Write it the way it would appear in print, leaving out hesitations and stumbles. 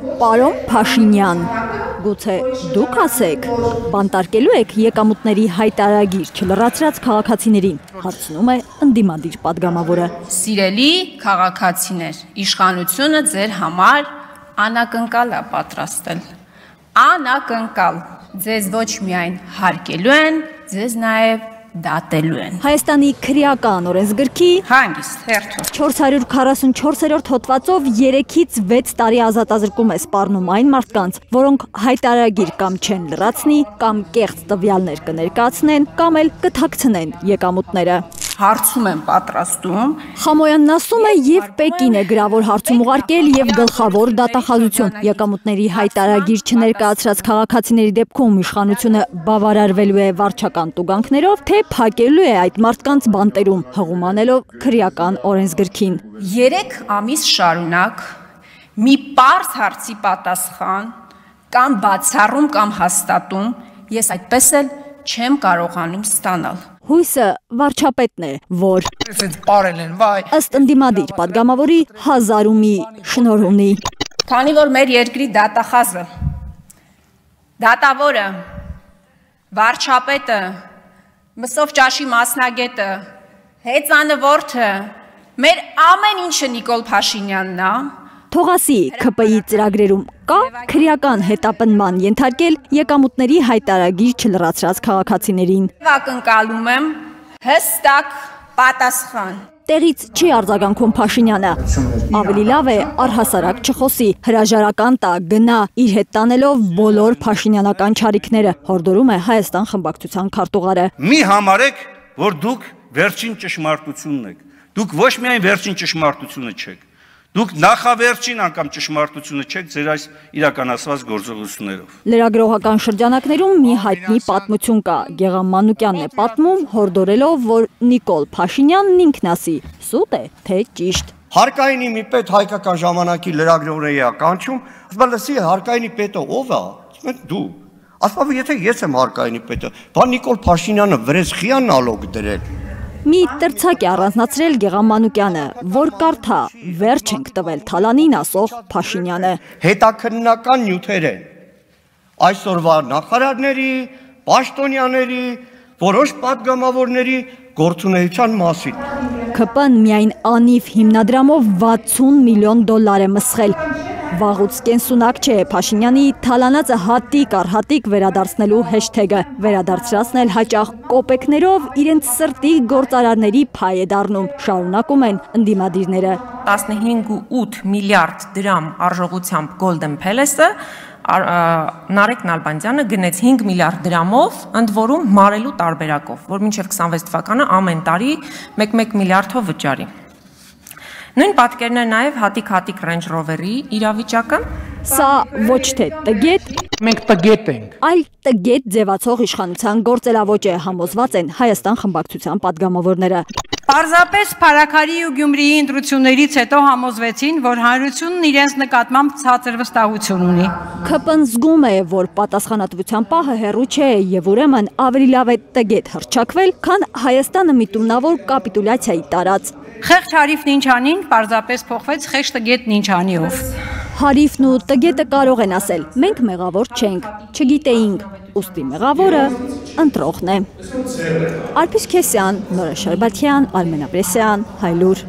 Պարոն Փաշինյան, գուցե դուք ասեք, բանտարկելու եք եկամուտների հայտարարագիր չլրացրած քաղաքացիներին, հարցնում է ընդդիմադիր պատգամավորը։ Սիրելի քաղաքացիներ, իշխանությունը ձեր համար անակնկալ է պատրաստել։ Անակնկալ, ձեզ ոչ միայն հարկելու են, ձեզ նաև դատելու են։ Հայաստանի քրեական օրենսգրքի հանգիստ հերթով 444-րդ հոդվածով 3-ից 6 տարի ազատազրկում է սպառնում այն մարդկանց, որոնք հայտարարագիր կամ չեն լրացնի, կամ կեղծ տվյալներ կներկայացնեն, կամ էլ կթաքցնեն եկամուտները։ Հարցում եմ պատրաստում։ Խամոյանն ասում է եւ Պեկին է գրավոր հարցում ուղարկել եւ գլխավոր դատախազություն։ Եկամուտների հայտարարագիր չներկայացրած քաղաքացիների դեպքում իշխանությունը բավարարվելու է վարչական տուգանքներով, թե փակելու է այդ մարդկանց բանտերում, հղում անելով քրեական օրենսգրքին։ 3 ամիս շարունակ մի պարզ հարցի պատասխան կամ բացառում կամ հաստատում ես այդպես էլ չեմ կարողանում ստանալ։ Հույսը վարչապետն է, որ ըստ ընդդիմադիր պատգամավորի 1000-ումի շնորհ ունի։ Քանի որ մեր երկրի դատախազը, դատավորը, վարչապետը, մսով ճաշի մասնագետը, հեծանվորդը, մեր ամեն ինչը Նիկոլ Փաշինյանն է, Թողասի ՔՊ-ի ծրագրերում կա քրեական հետապնդման ենթարկել եկամուտների հայտարարագիր չլրացրած քաղաքացիներին։ Ակնկալում եմ հստակ պատասխան։ Տեղից չի արձագանքում Փաշինյանը։ Ավելի լավ է առհասարակ չխոսի, հրաժարական տա, գնա, իր հետ տանելով բոլոր փաշինյանական չարիքները, հորդորում է Հայաստան խմբակցության քարտուղարը։ Մի համարեք, որ դուք վերջին ճշմարտությունն եք։ Դուք ոչ միայն վերջին ճշմարտությունը չեք, դուք նախավերջին անգամ ճշմարտությունը չեք ձեր այս իրականացված գործողություններով։ Լրագրողական շրջանակներում մի հայտնի պատմություն կա։ Գեգամ Մանուկյանն է պատմում, հորդորելով, որ Նիկոլ Փաշինյանն ինքն ասի՝ սուտ է, թե ճիշտ։ Հարկայինի մի պետ հայկական ժամանակի լրագրողների է կանչում, ասում է՝ լսի, հարկայինի պետը ով է։ Ասում են՝ դու։ Ասում է՝ եթե ես եմ հարկայինի պետը, բա Նիկոլ Փաշինյանը վրեժխի է նալոգ դրել։ Մի տրցակ է առանձնացրել Գեգամ Մանուկյանը, որ կարդա վերջ ենք տվել թալանին ասող Փաշինյանը։ Հետաքննական նյութեր են այսօրվա նախարարների, պաշտոնյաների, որոշ պատգամավորների գործունեության մասին։ ՔՊ-ն միայն անիվ հիմնադրամով 60 միլիոն դոլար է մսխել։ Վաղուց կենսունակ չէ Փաշինյանի թալանածը հատիկ առ հատիկ վերադարձնելու հեշթեգը, վերադարձրացնել հաճախ կոպեկներով իրենց սրտի գործարարների փայ է դառնում, շարունակում են ընդդիմադիրները։ 15.8 միլիարդ դրամ արժողությամբ Golden Palace-ը Նարեկ Նալբանդյանը գնեց 5 միլիարդ դրամով, ընդ որում մարելու տարբերակով, որ մինչև 26 թվականը ամեն տարի 1 միլիարդով վճարի։ Նույն պատկերն է նաև հատիկ Range Rover-ի իրավիճակը։ Սա ոչ թե տգետ, մենք տգետ ենք, այլ տգետ ձևացող իշխանության գործելավոճ է, համոզված են Հայաստան խմբակցության պատգամավորները։ Պարզապես Փարաքարի ու Գյումրիի ընտրություններից հետո համոզվեցին, որ հանրությունն իրենց նկատմամբ ցածր վստահություն ունի։ ՔՊ-ն զգում է, որ պատասխանատվության պահը հեռու չէ եւ ուրեմն ավելի լավ է տգետ հռչակվել, քան Հայաստանը միտումնավոր կապիտուլյացիայի տարած։ Խեղճ հարիվն ինչ անին, պարզապես փոխվեց խեղճ տգետն ինչ անի-ով։ Հարիվն ու տգետը կարող են ասել, մենք մեղավոր չենք, չգիտեինք, ուստի մեղավորը ընտրողն է։ Արփիս Քեսյան, Նորա Շարբաթյան, Արմեն Ապրեսյան, Հայլուր։